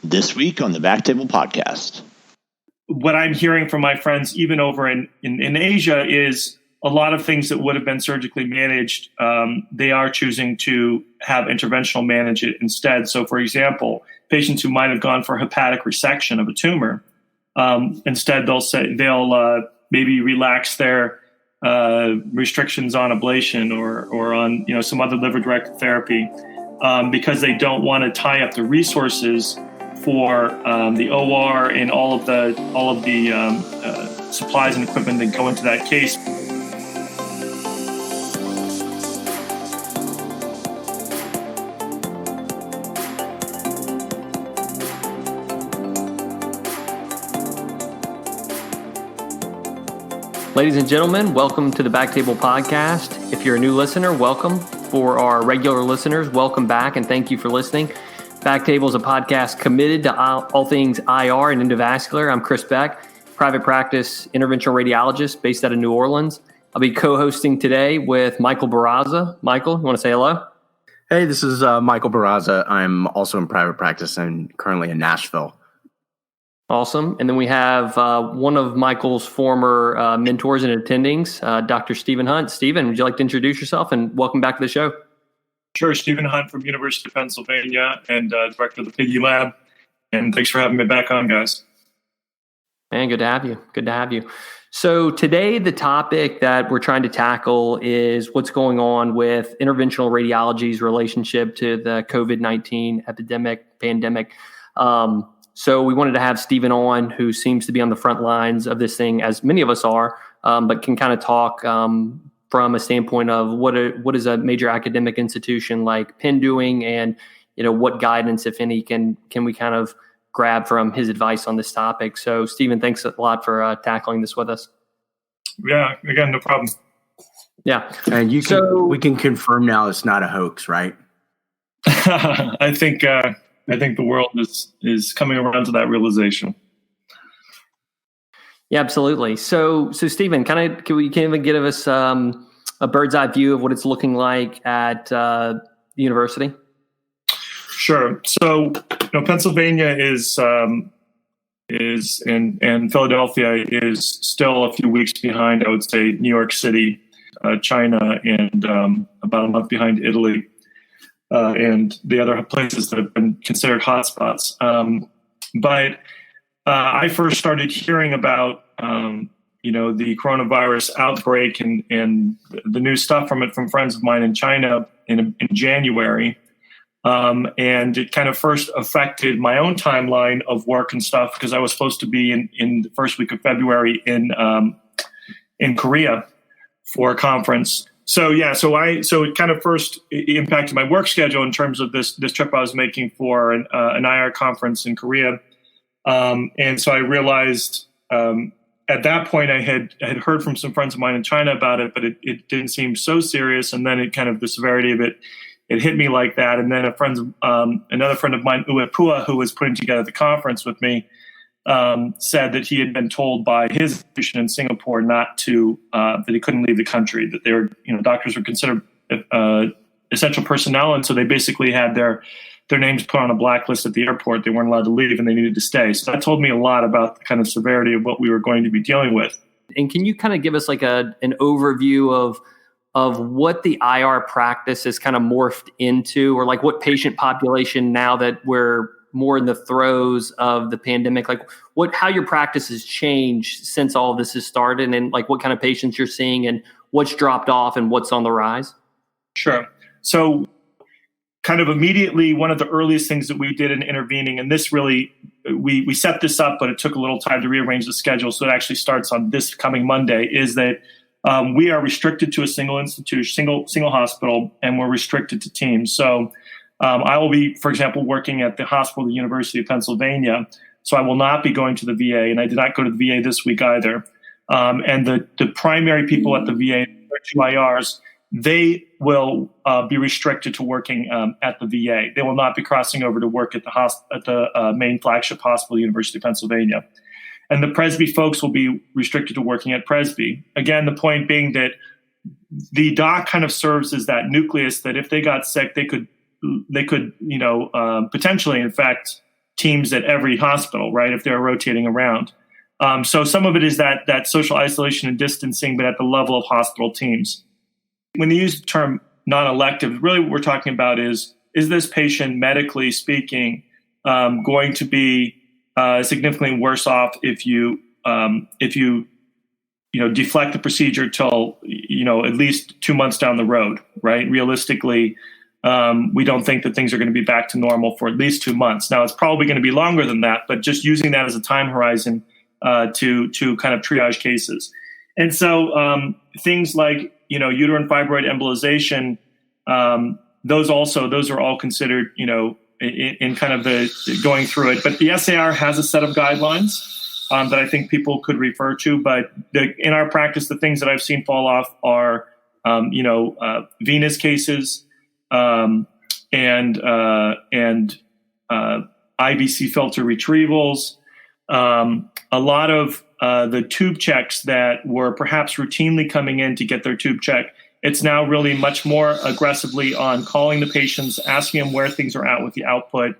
This week on the BackTable podcast. What I'm hearing from my friends, even over in Asia, is a lot of things that would have been surgically managed, they are choosing to have interventional manage it instead. So, for example, patients who might have gone for hepatic resection of a tumor, instead they'll maybe relax their restrictions on ablation or on some other liver-directed therapy because they don't want to tie up the resources for the OR and all of the supplies and equipment that go into that case. Ladies and gentlemen, welcome to the BackTable podcast. If you're a new listener, welcome. For our regular listeners, welcome back and thank you for listening. BackTable is a podcast committed to all things IR and endovascular. I'm Chris Beck, private practice interventional radiologist based out of New Orleans. I'll be co-hosting today with Michael Barraza. Michael, you want to say hello? Hey, this is Michael Barraza. I'm also in private practice and currently in Nashville. Awesome. And then we have one of Michael's former mentors and attendings, Dr. Stephen Hunt. Stephen, would you like to introduce yourself and welcome back to the show? Sure. Stephen Hunt from University of Pennsylvania and director of the Piggy Lab. And thanks for having me back on, guys. Man, good to have you. Good to have you. So today, the topic that we're trying to tackle is what's going on with interventional radiology's relationship to the COVID-19 pandemic. So we wanted to have Stephen on, who seems to be on the front lines of this thing, as many of us are, but can kind of talk from a standpoint of what is a major academic institution like Penn doing, and what guidance, if any, can we kind of grab from his advice on this topic. So Stephen, thanks a lot for tackling this with us. Yeah, again, no problem. Yeah, and we can confirm now it's not a hoax, right? I think the world is coming around to that realization. Yeah, absolutely. So Stephen, can you give us a bird's eye view of what it's looking like at the university? Sure. So, Pennsylvania is and Philadelphia is still a few weeks behind, I would say, New York City, China, and about a month behind Italy. And the other places that have been considered hotspots. But I first started hearing about, the coronavirus outbreak and the new stuff from it from friends of mine in China in January. And it kind of first affected my own timeline of work and stuff because I was supposed to be in the first week of February in Korea for a conference. So it kind of first impacted my work schedule in terms of this trip I was making for an IR conference in Korea, and so I realized at that point I had heard from some friends of mine in China about it, but it didn't seem so serious, and then it kind of the severity of it hit me like that, and then another friend of mine, Uwe Pua, who was putting together the conference with me, said that he had been told by his institution in Singapore not to, that he couldn't leave the country, that they were, doctors were considered essential personnel. And so they basically had their names put on a blacklist at the airport. They weren't allowed to leave and they needed to stay. So that told me a lot about the kind of severity of what we were going to be dealing with. And can you kind of give us like an overview of what the IR practice has kind of morphed into, or like what patient population now that we're more in the throes of the pandemic, like how your practice has changed since all of this has started, and like what kind of patients you're seeing and what's dropped off and what's on the rise? Sure. So kind of immediately, one of the earliest things that we did in intervening, and this really, we set this up, but it took a little time to rearrange the schedule. So it actually starts on this coming Monday, is that we are restricted to a single institution, single hospital, and we're restricted to teams. So I will be, for example, working at the hospital of the University of Pennsylvania, so I will not be going to the VA, and I did not go to the VA this week either. And the primary people at the VA, their two IRs, they will be restricted to working at the VA. They will not be crossing over to work at the main flagship hospital, University of Pennsylvania. And the Presby folks will be restricted to working at Presby. Again, the point being that the doc kind of serves as that nucleus that if they got sick, they could potentially infect teams at every hospital, right? If they're rotating around. So some of it is that social isolation and distancing, but at the level of hospital teams. When they use the term non-elective, really what we're talking about is this patient, medically speaking, going to be significantly worse off if you deflect the procedure till at least 2 months down the road, right? Realistically, we don't think that things are going to be back to normal for at least 2 months. Now, it's probably going to be longer than that, but just using that as a time horizon to kind of triage cases. And so things like uterine fibroid embolization, those are all considered in kind of the going through it. But the SAR has a set of guidelines that I think people could refer to. But in our practice, the things that I've seen fall off are venous cases and IVC filter retrievals. A lot of the tube checks that were perhaps routinely coming in to get their tube check, it's now really much more aggressively on calling the patients, asking them where things are at with the output.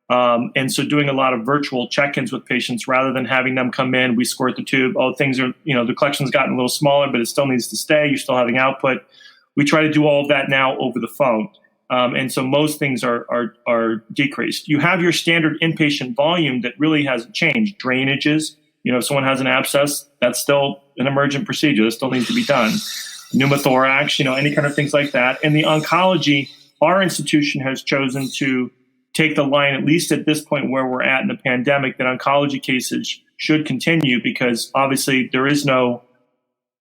And so doing a lot of virtual check-ins with patients rather than having them come in, we squirt the tube. Oh, things are, the collection's gotten a little smaller, but it still needs to stay. You're still having output. We try to do all of that now over the phone. And so most things are decreased. You have your standard inpatient volume that really hasn't changed. Drainages, if someone has an abscess, that's still an emergent procedure. That still needs to be done. Pneumothorax, any kind of things like that. And the oncology, our institution has chosen to take the line, at least at this point where we're at in the pandemic, that oncology cases should continue because obviously there is no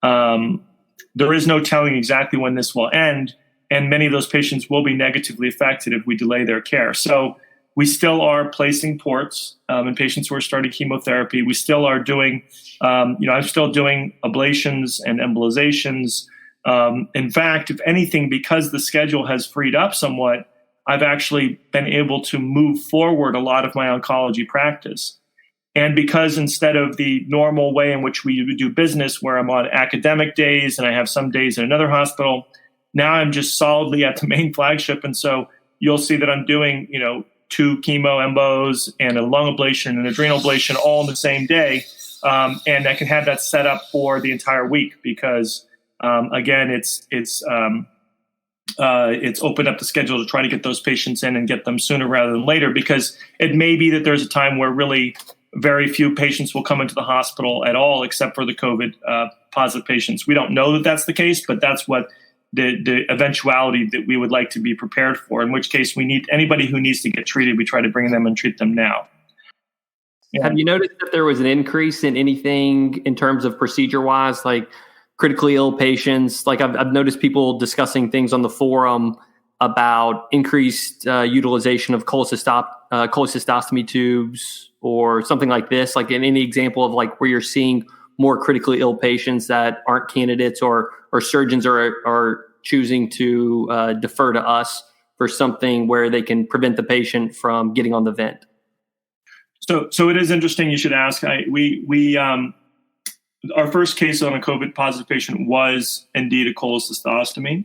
telling exactly when this will end. And many of those patients will be negatively affected if we delay their care. So we still are placing ports in patients who are starting chemotherapy. We still are doing, I'm still doing ablations and embolizations. In fact, if anything, because the schedule has freed up somewhat, I've actually been able to move forward a lot of my oncology practice. And because instead of the normal way in which we would do business, where I'm on academic days and I have some days in another hospital, now I'm just solidly at the main flagship. And so you'll see that I'm doing, 2 chemo embos and a lung ablation and adrenal ablation all in the same day. And I can have that set up for the entire week because, again, it's opened up the schedule to try to get those patients in and get them sooner rather than later, because it may be that there's a time where really very few patients will come into the hospital at all, except for the COVID positive patients. We don't know that that's the case, but that's what the eventuality that we would like to be prepared for, in which case we need anybody who needs to get treated, we try to bring them and treat them now. Yeah. Have you noticed that there was an increase in anything in terms of procedure-wise, like critically ill patients? Like I've noticed people discussing things on the forum about increased utilization of cholecystostomy tubes or something like this. Like in any example of like where you're seeing more critically ill patients that aren't candidates or surgeons are choosing to defer to us for something where they can prevent the patient from getting on the vent. So it is interesting you should ask. We our first case on a COVID positive patient was indeed a cholecystostomy.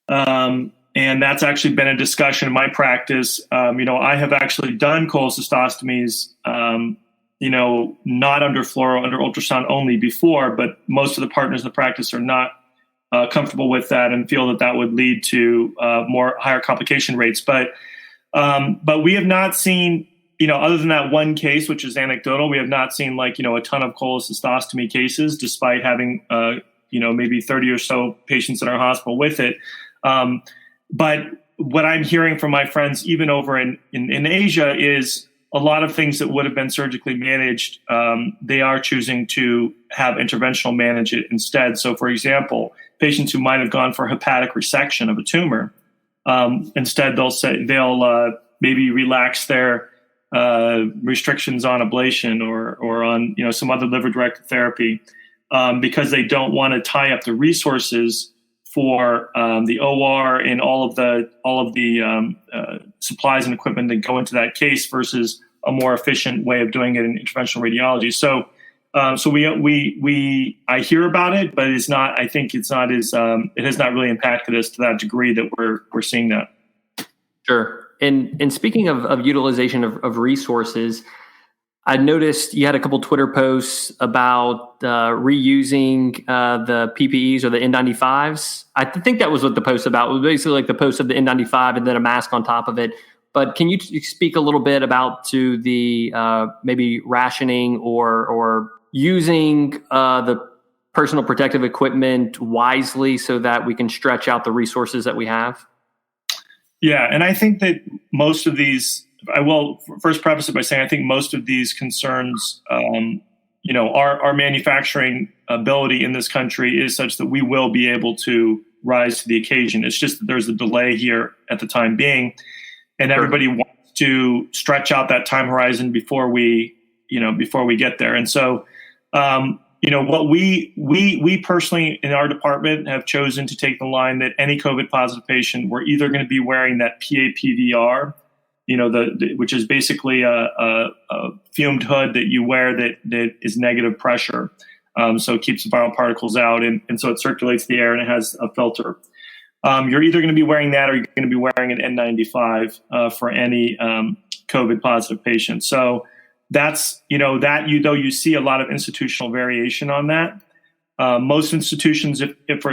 And that's actually been a discussion in my practice. I have actually done cholecystostomies, not under fluoro, under ultrasound only before, but most of the partners in the practice are not comfortable with that and feel that would lead to higher complication rates. But we have not seen, other than that one case, which is anecdotal, we have not seen a ton of cholecystostomy cases, despite having, maybe 30 or so patients in our hospital with it. But what I'm hearing from my friends, even over in Asia, is a lot of things that would have been surgically managed, they are choosing to have interventional manage it instead. So, for example, patients who might have gone for hepatic resection of a tumor, instead they'll maybe relax their restrictions on ablation or on some other liver-directed therapy because they don't want to tie up the resources for the OR and all of the supplies and equipment that go into that case versus a more efficient way of doing it in interventional radiology. So I hear about it, but it's not. I think it's not as it has not really impacted us to that degree that we're seeing that. Sure. And speaking of utilization of resources, I noticed you had a couple Twitter posts about reusing the PPEs or the N95s. I think that was what the post about. It was basically like the post of the N95 and then a mask on top of it. But can you speak a little bit about to the maybe rationing or using the personal protective equipment wisely so that we can stretch out the resources that we have? Yeah, and I think that most of these, I will first preface it by saying I think most of these concerns, our manufacturing ability in this country is such that we will be able to rise to the occasion. It's just that there's a delay here at the time being, and everybody wants to stretch out that time horizon before we get there. And so, what we personally in our department have chosen to take the line that any COVID positive patient, we're either going to be wearing that PAPVR, which is basically a fumed hood that you wear that is negative pressure. So it keeps the viral particles out and so it circulates the air and it has a filter. You're either going to be wearing that or you're going to be wearing an N95 for any COVID positive patient. So that's, though you see a lot of institutional variation on that. Most institutions, if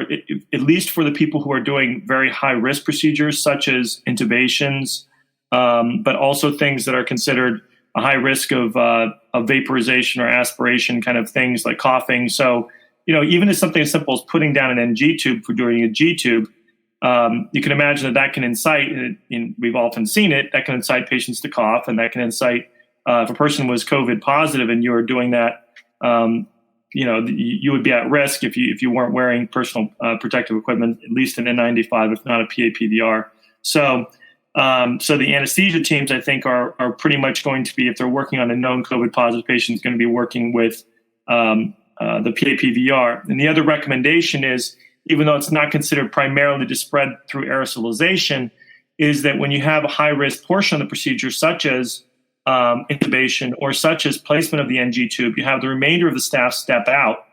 at least for the people who are doing very high risk procedures, such as intubations, but also things that are considered a high risk of vaporization or aspiration kind of things like coughing. So, even as something as simple as putting down an NG tube for doing a G tube, you can imagine that can incite, and we've often seen it, that can incite patients to cough, and that can incite, if a person was COVID positive and you were doing that, you would be at risk if you weren't wearing personal protective equipment, at least an N95, if not a PAPVR. So the anesthesia teams, I think, are pretty much going to be, if they're working on a known COVID positive patient, going to be working with the PAPVR. And the other recommendation is, even though it's not considered primarily to spread through aerosolization, is that when you have a high risk portion of the procedure, such as intubation or such as placement of the NG tube, you have the remainder of the staff step out,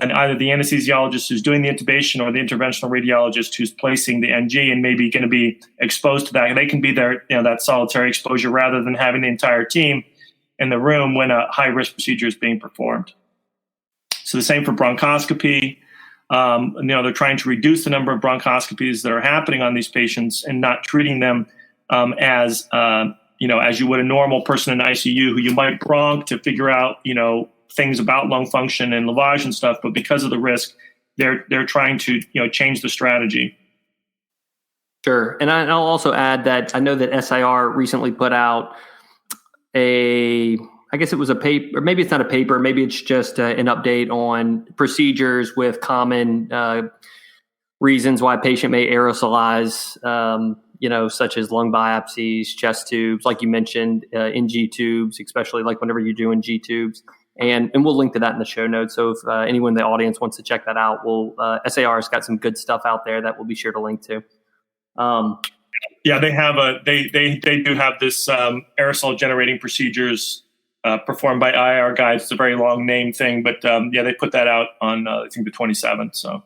and either the anesthesiologist who's doing the intubation or the interventional radiologist who's placing the NG and maybe going to be exposed to that. And they can be there, that solitary exposure, rather than having the entire team in the room when a high risk procedure is being performed. So the same for bronchoscopy. They're trying to reduce the number of bronchoscopies that are happening on these patients and not treating them as you would a normal person in ICU who you might bronch to figure out, things about lung function and lavage and stuff. But because of the risk, they're trying to, change the strategy. Sure. And I'll also add that I know that SIR recently put out I guess it was a paper, or maybe it's not a paper, maybe it's just an update on procedures with common reasons why a patient may aerosolize, such as lung biopsies, chest tubes, like you mentioned, NG tubes, especially like whenever you're doing G tubes. And we'll link to that in the show notes. So if anyone in the audience wants to check that out, SAR's got some good stuff out there that we'll be sure to link to. They have they do have this aerosol generating procedures performed by IR guides. It's a very long name thing, but they put that out on I think the 27th. So.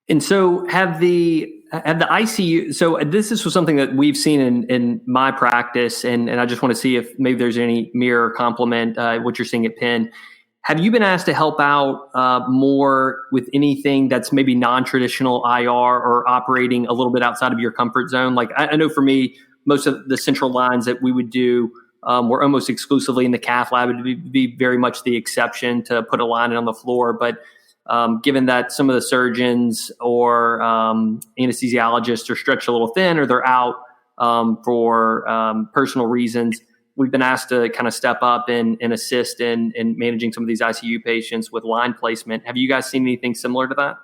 And so have the ICU, so this is something that we've seen in my practice, and I just want to see if maybe there's any mirror or complement what you're seeing at Penn. Have you been asked to help out more with anything that's maybe non-traditional IR or operating a little bit outside of your comfort zone? Like I know for me, most of the central lines that we would do were almost exclusively in the cath lab. It would be very much the exception to put a line on the floor, but given that some of the surgeons or anesthesiologists are stretched a little thin or they're out for personal reasons, we've been asked to kind of step up and assist in managing some of these ICU patients with line placement. Have you guys seen anything similar to that?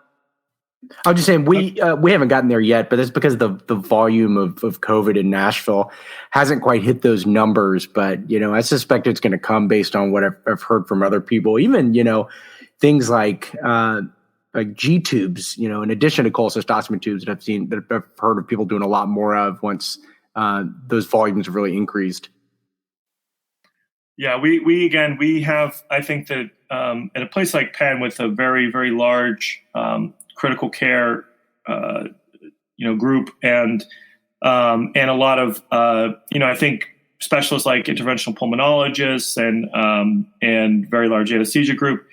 I'll just say we haven't gotten there yet, but that's because the volume of COVID in Nashville hasn't quite hit those numbers. But, I suspect it's going to come based on what I've heard from other people, even, things like G tubes, in addition to cholecystostomy tubes that I've heard of people doing a lot more of once those volumes have really increased. Yeah, we have, I think that at a place like Penn with a very, very large critical care, group, and and a lot of I think specialists like interventional pulmonologists and very large anesthesia group.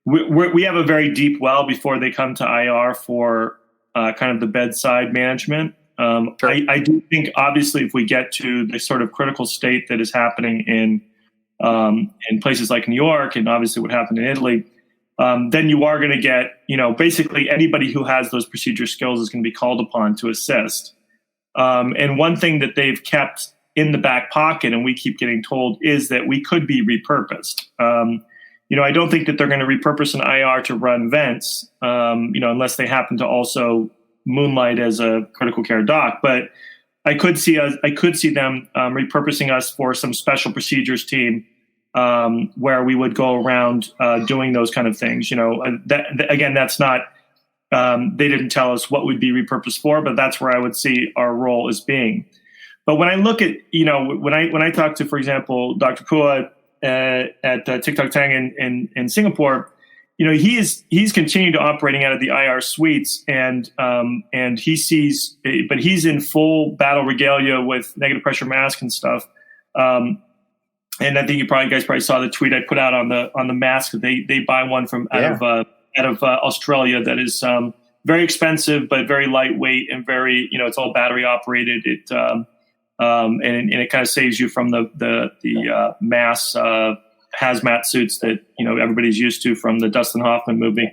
We have a very deep well before they come to IR for kind of the bedside management. Sure. I do think, obviously, if we get to the sort of critical state that is happening in places like New York, and obviously what happened in Italy, then you are going to get, basically anybody who has those procedure skills is going to be called upon to assist. And one thing that they've kept in the back pocket, and we keep getting told, is that we could be repurposed. I don't think that they're going to repurpose an IR to run vents, unless they happen to also moonlight as a critical care doc. But I could see them repurposing us for some special procedures team where we would go around doing those kind of things. That's not. They didn't tell us what would be repurposed for, but that's where I would see our role as being. But when I look at, when I talk to, for example, Dr. Pua at TikTok Tang in Singapore, he's continuing to operating out of the IR suites, and he sees, but he's in full battle regalia with negative pressure mask and stuff. And I think you guys probably saw the tweet I put out on the mask. They buy one from out of Australia that is very expensive but very lightweight and very, it's all battery operated. It and it kind of saves you from the mass hazmat suits that everybody's used to from the Dustin Hoffman movie.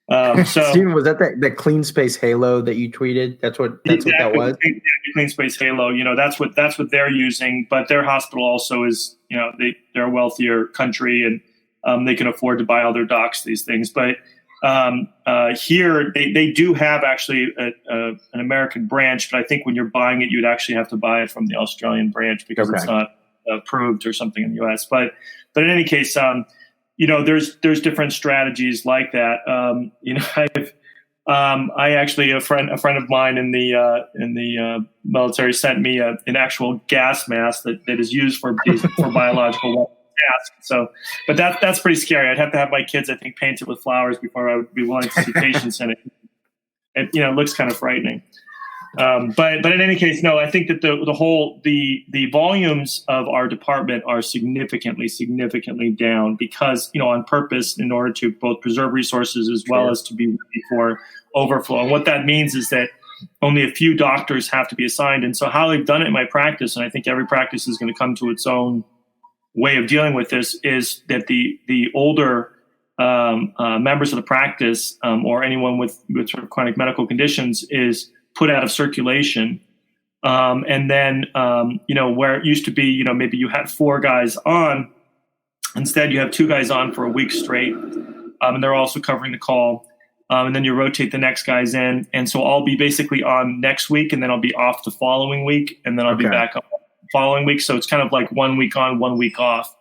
So Steven, was that the Clean Space Halo that you tweeted? That's what that was. Exactly, Clean Space Halo. That's what they're using. But their hospital also is, they're a wealthier country, and they can afford to buy all their docs these things. But here they do have actually an American branch, but I think when you're buying it, you'd actually have to buy it from the Australian branch because it's not approved or something in the US. But in any case, there's different strategies like that. I actually a friend of mine in the military sent me an actual gas mask that is used for biological weapons. So, but that's pretty scary. I'd have to have my kids, I think, paint it with flowers before I would be willing to see patients in it. It looks kind of frightening. But in any case, no, I think that the volumes of our department are significantly down because, on purpose, in order to both preserve resources as well as to be ready for overflow. And what that means is that only a few doctors have to be assigned. And so how they've done it in my practice, and I think every practice is going to come to its own way of dealing with this, is that the older members of the practice or anyone with sort of chronic medical conditions is put out of circulation. And then, where it used to be, maybe you had 4 guys on, instead you have 2 guys on for a week straight. And they're also covering the call. And then you rotate the next guys in. And so I'll be basically on next week, and then I'll be off the following week, and then I'll be back on following week. So it's kind of like 1 week on, 1 week off.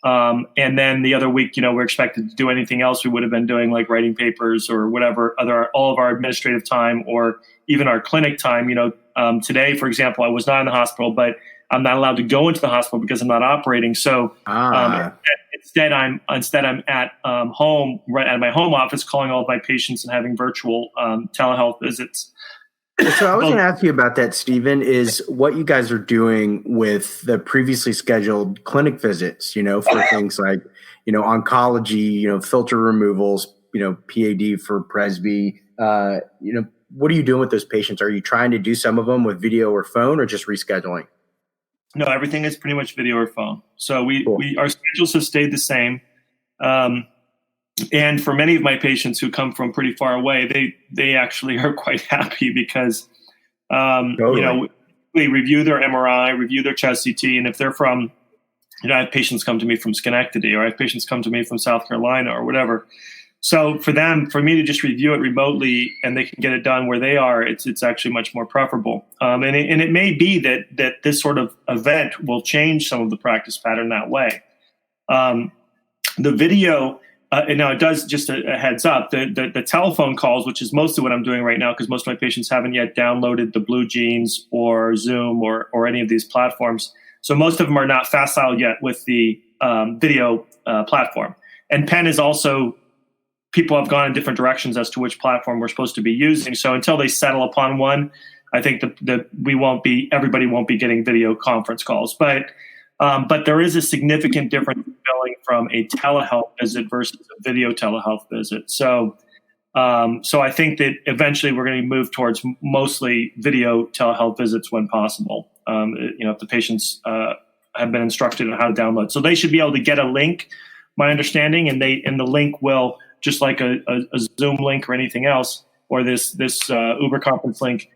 And then the other week, we're expected to do anything else we would have been doing, like writing papers or whatever, all of our administrative time or even our clinic time. Today, for example, I was not in the hospital, but I'm not allowed to go into the hospital because I'm not operating. So instead I'm at home, right at my home office, calling all of my patients and having virtual telehealth visits. So I was going to ask you about that, Stephen, is what you guys are doing with the previously scheduled clinic visits, for things like, oncology, filter removals, PAD for Presby. What are you doing with those patients? Are you trying to do some of them with video or phone, or just rescheduling? No, everything is pretty much video or phone. So our schedules have stayed the same. And for many of my patients who come from pretty far away, they actually are quite happy because, we review their MRI, review their chest CT. And if they're from, I have patients come to me from Schenectady, or I have patients come to me from South Carolina or whatever. So for me to just review it remotely and they can get it done where they are, it's actually much more preferable. And it may be that this sort of event will change some of the practice pattern that way. The video, and now it does, just a heads up, the telephone calls, which is mostly what I'm doing right now because most of my patients haven't yet downloaded the Blue Jeans or Zoom or any of these platforms. So most of them are not facile yet with the video platform. And Penn is also, people have gone in different directions as to which platform we're supposed to be using. So until they settle upon one, I think that everybody won't be getting video conference calls, but there is a significant difference going from a telehealth visit versus a video telehealth visit. So I think that eventually we're going to move towards mostly video telehealth visits when possible. If the patients have been instructed on how to download, so they should be able to get a link, my understanding, and the link will, just like a Zoom link or anything else, or this Uber conference link,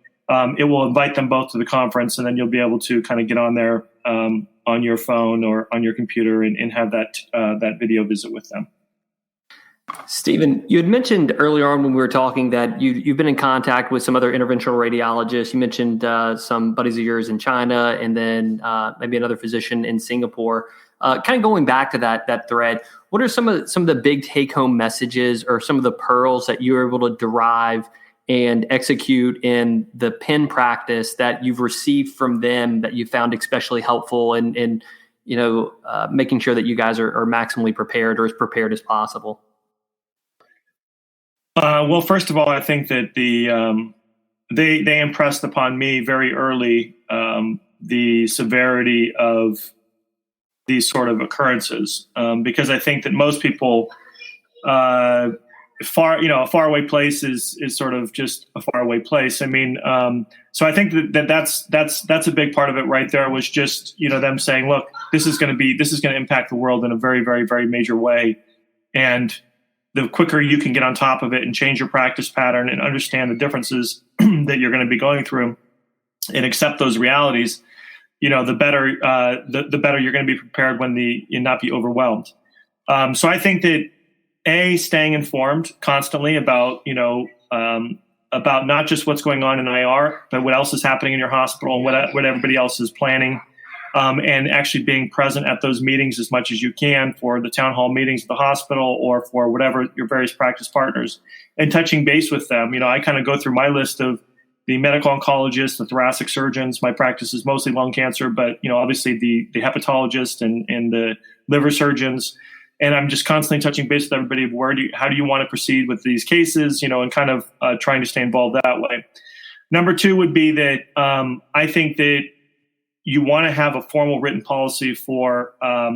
it will invite them both to the conference, and then you'll be able to kind of get on there on your phone or on your computer and have that video visit with them. Stephen, you had mentioned earlier on when we were talking that you've been in contact with some other interventional radiologists. You mentioned some buddies of yours in China, and then maybe another physician in Singapore. Kind of going back to that thread, what are some of the big take-home messages or some of the pearls that you were able to derive and execute in the Penn practice that you've received from them that you found especially helpful in making sure that you guys are maximally prepared or as prepared as possible? Well, first of all, I think that they impressed upon me very early the severity of these sort of occurrences, because I think that most people, a faraway place is sort of just a faraway place. I mean, so I think that's a big part of it right there, was just them saying, look, this is going to impact the world in a very, very, very major way, and the quicker you can get on top of it and change your practice pattern and understand the differences that you're going to be going through and accept those realities, the better you're going to be prepared when you not be overwhelmed. So I think that staying informed constantly about not just what's going on in IR, but what else is happening in your hospital and what everybody else is planning. And actually being present at those meetings as much as you can, for the town hall meetings at the hospital or for whatever your various practice partners, and touching base with them. I kind of go through my list of the medical oncologists, the thoracic surgeons. My practice is mostly lung cancer, but obviously the hepatologist and the liver surgeons. And I'm just constantly touching base with everybody of how do you want to proceed with these cases, and kind of trying to stay involved that way. Number two would be that I think that you want to have a formal written policy for how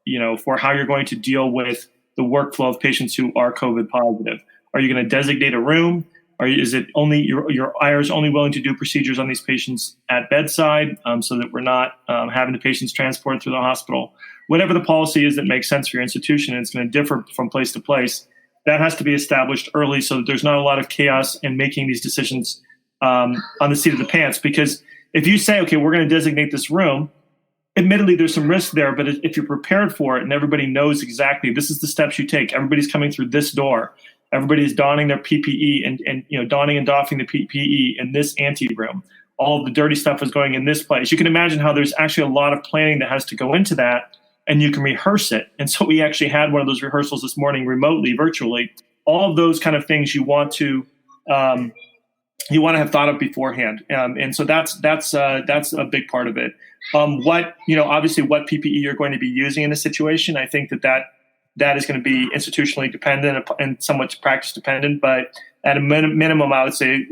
you're going to deal with the workflow of patients who are COVID positive. Are you going to designate a room? Is it only your IR is only willing to do procedures on these patients at bedside, so that we're not having the patients transported through the hospital? Whatever the policy is that makes sense for your institution, and it's going to differ from place to place, that has to be established early so that there's not a lot of chaos in making these decisions on the seat of the pants. Because if you say, okay, we're going to designate this room, admittedly, there's some risk there, but if you're prepared for it and everybody knows exactly this is the steps you take, everybody's coming through this door, everybody's donning their PPE and donning and doffing the PPE in this ante room, all of the dirty stuff is going in this place. You can imagine how there's actually a lot of planning that has to go into that, and you can rehearse it. And so we actually had one of those rehearsals this morning remotely, virtually. All of those kind of things you want to have thought of beforehand, and so that's a big part of it. Obviously, what PPE you're going to be using in this situation, I think that is going to be institutionally dependent and somewhat practice dependent. But at a minimum, I would say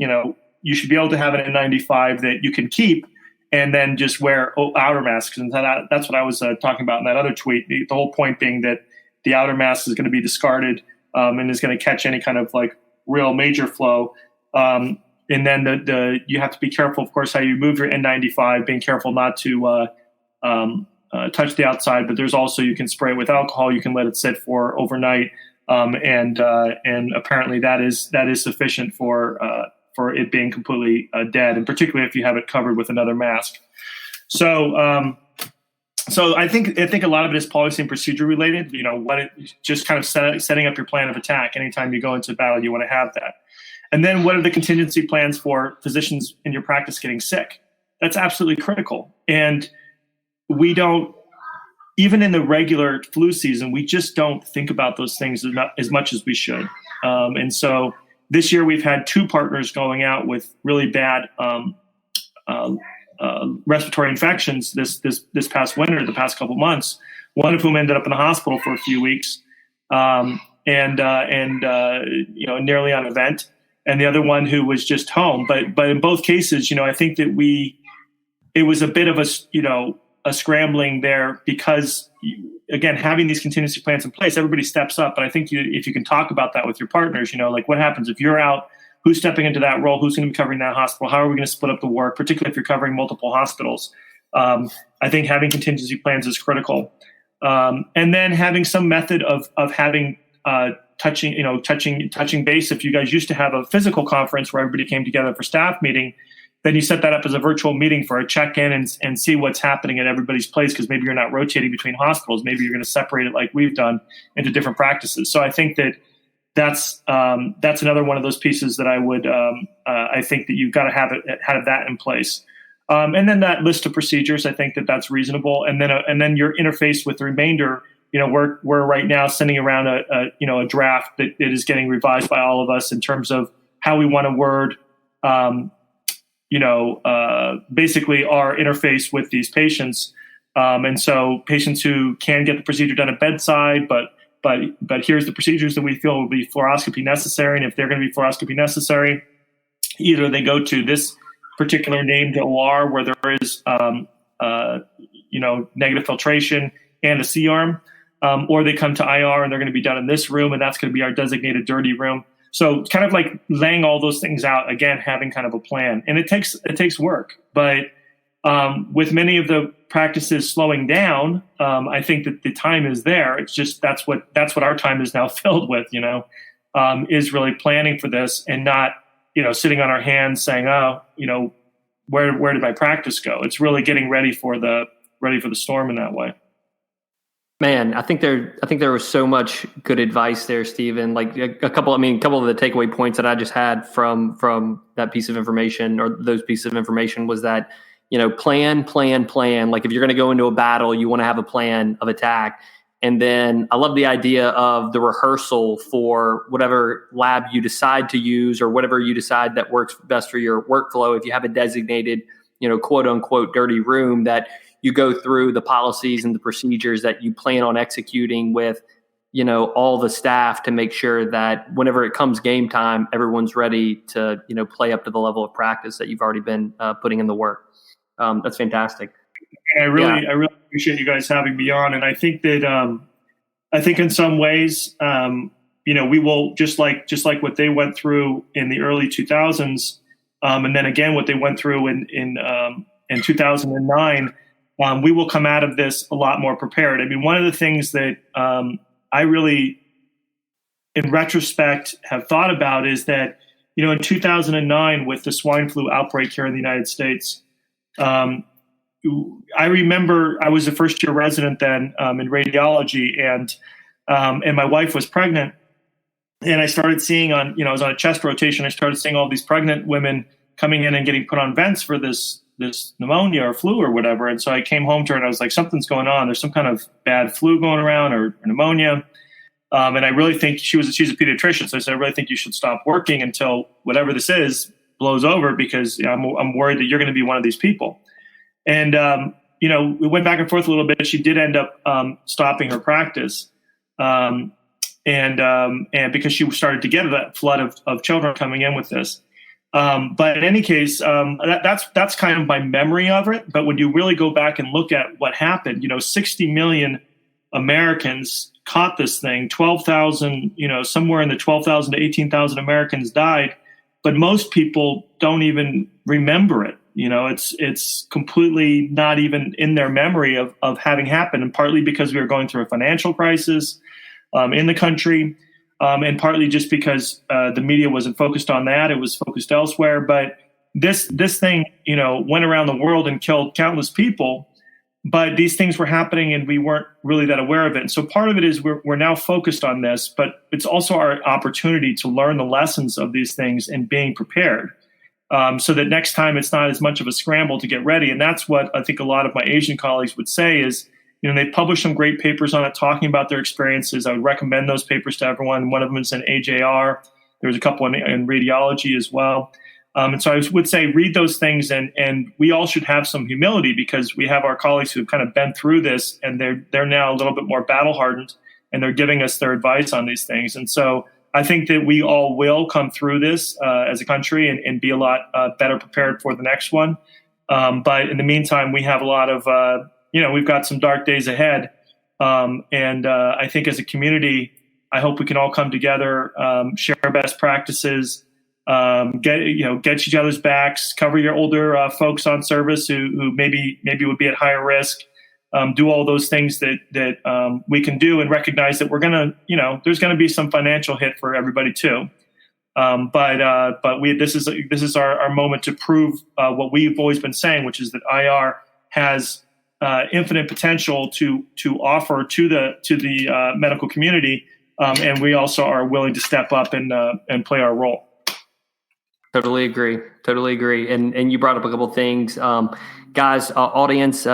you should be able to have an N95 that you can keep, and then just wear outer masks. And that's what I was talking about in that other tweet. The whole point being that the outer mask is going to be discarded and is going to catch any kind of like real major flow. And then you have to be careful, of course, how you move your N95, being careful not to touch the outside. But there's also, you can spray it with alcohol. You can let it sit for overnight. And apparently that is sufficient for it being completely dead, and particularly if you have it covered with another mask. So I think a lot of it is policy and procedure related. Just kind of setting up your plan of attack. Anytime you go into battle, you want to have that. And then what are the contingency plans for physicians in your practice getting sick? That's absolutely critical. And we don't, even in the regular flu season, we just don't think about those things as much as we should. And so this year we've had 2 partners going out with really bad respiratory infections this past winter, the past couple months, one of whom ended up in the hospital for a few weeks and nearly on event. and the other one who was just home. But in both cases, I think that it was a bit of a scrambling there because, again, having these contingency plans in place, everybody steps up. But I think if you can talk about that with your partners, like what happens if you're out, who's stepping into that role, who's going to be covering that hospital, how are we going to split up the work, particularly if you're covering multiple hospitals. I think having contingency plans is critical. And then having some method of having touching base. If you guys used to have a physical conference where everybody came together for staff meeting, then you set that up as a virtual meeting for a check-in and see what's happening at everybody's place, because maybe you're not rotating between hospitals. Maybe you're going to separate it like we've done into different practices. So I think that's another one of those pieces that I think that you've got to have that in place. And then that list of procedures, I think that's reasonable. And then your interface with the remainder. We're right now sending around a draft that is getting revised by all of us in terms of how we want to word, basically our interface with these patients. And so patients who can get the procedure done at bedside, but here's the procedures that we feel will be fluoroscopy necessary. And if they're going to be fluoroscopy necessary, either they go to this particular named OR where there is, negative filtration and a C-arm, or they come to IR and they're going to be done in this room, and that's going to be our designated dirty room. So it's kind of like laying all those things out, again, having kind of a plan. And it takes work. But with many of the practices slowing down, I think that the time is there. It's just that's what our time is now filled with, is really planning for this and not, sitting on our hands saying, where did my practice go? It's really getting ready for the storm in that way. Man, I think there was so much good advice there, Stephen. Like a couple of the takeaway points that I just had from that piece of information, or those pieces of information, was that, plan. Like if you're going to go into a battle, you want to have a plan of attack. And then I love the idea of the rehearsal for whatever lab you decide to use, or whatever you decide that works best for your workflow. If you have a designated, quote unquote, dirty room, that you go through the policies and the procedures that you plan on executing with, all the staff, to make sure that whenever it comes game time, everyone's ready to, play up to the level of practice that you've already been putting in the work. That's fantastic. I really appreciate you guys having me on. And I think that, in some ways, we will just like what they went through in the early 2000s. And then again, what they went through in 2009, we will come out of this a lot more prepared. I mean, one of the things that I really, in retrospect, have thought about is that, in 2009, with the swine flu outbreak here in the United States, I remember I was a first-year resident then in radiology, and my wife was pregnant, and I started seeing I was on a chest rotation. I started seeing all these pregnant women coming in and getting put on vents for this pneumonia or flu or whatever. And so I came home to her and I was like, something's going on. There's some kind of bad flu going around or pneumonia. And I really think she's a pediatrician. So I said, I really think you should stop working until whatever this is blows over, because I'm worried that you're going to be one of these people. And, we went back and forth a little bit. She did end up stopping her practice. And because she started to get that flood of children coming in with this. But in any case, that's kind of my memory of it. But when you really go back and look at what happened, 60 million Americans caught this thing, 12,000, somewhere in the 12,000 to 18,000 Americans died. But most people don't even remember it. It's completely not even in their memory of having happened, and partly because we were going through a financial crisis in the country. And partly just because the media wasn't focused on that. It was focused elsewhere. But this thing, went around the world and killed countless people. But these things were happening and we weren't really that aware of it. And so part of it is we're now focused on this, but it's also our opportunity to learn the lessons of these things and being prepared, so that next time it's not as much of a scramble to get ready. And that's what I think a lot of my Asian colleagues would say is, they published some great papers on it talking about their experiences. I would recommend those papers to everyone. One of them is in AJR. There was a couple in radiology as well. And so I would say read those things, and we all should have some humility, because we have our colleagues who have kind of been through this, and they're now a little bit more battle hardened, and they're giving us their advice on these things. And so I think that we all will come through this as a country and be a lot better prepared for the next one. But in the meantime, we have a lot of, we've got some dark days ahead. And I think as a community, I hope we can all come together, share best practices, get each other's backs, cover your older folks on service who maybe would be at higher risk. Do all those things that we can do, and recognize that we're gonna, there's gonna be some financial hit for everybody too. But this is our moment to prove what we've always been saying, which is that IR has infinite potential to offer to the medical community, and we also are willing to step up and play our role. Totally agree. And you brought up a couple of things. Guys, audience,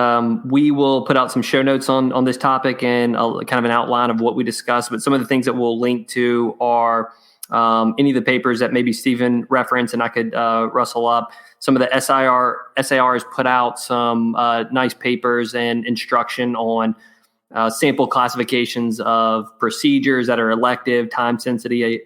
we will put out some show notes on this topic and kind of an outline of what we discussed. But some of the things that we'll link to are any of the papers that maybe Stephen referenced, and I could rustle up. Some of the SAR has put out some nice papers and instruction on sample classifications of procedures that are elective, time-sensitive,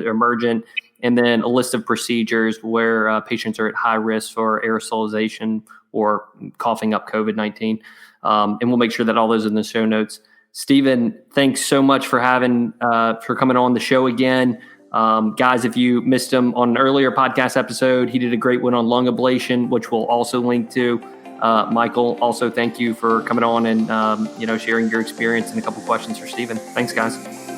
emergent, and then a list of procedures where patients are at high risk for aerosolization or coughing up COVID-19. And we'll make sure that all those are in the show notes. Stephen, thanks so much for coming on the show again. Guys, if you missed him on an earlier podcast episode, he did a great one on lung ablation, which we'll also link to. Michael, also thank you for coming on and sharing your experience and a couple questions for Stephen. Thanks, guys.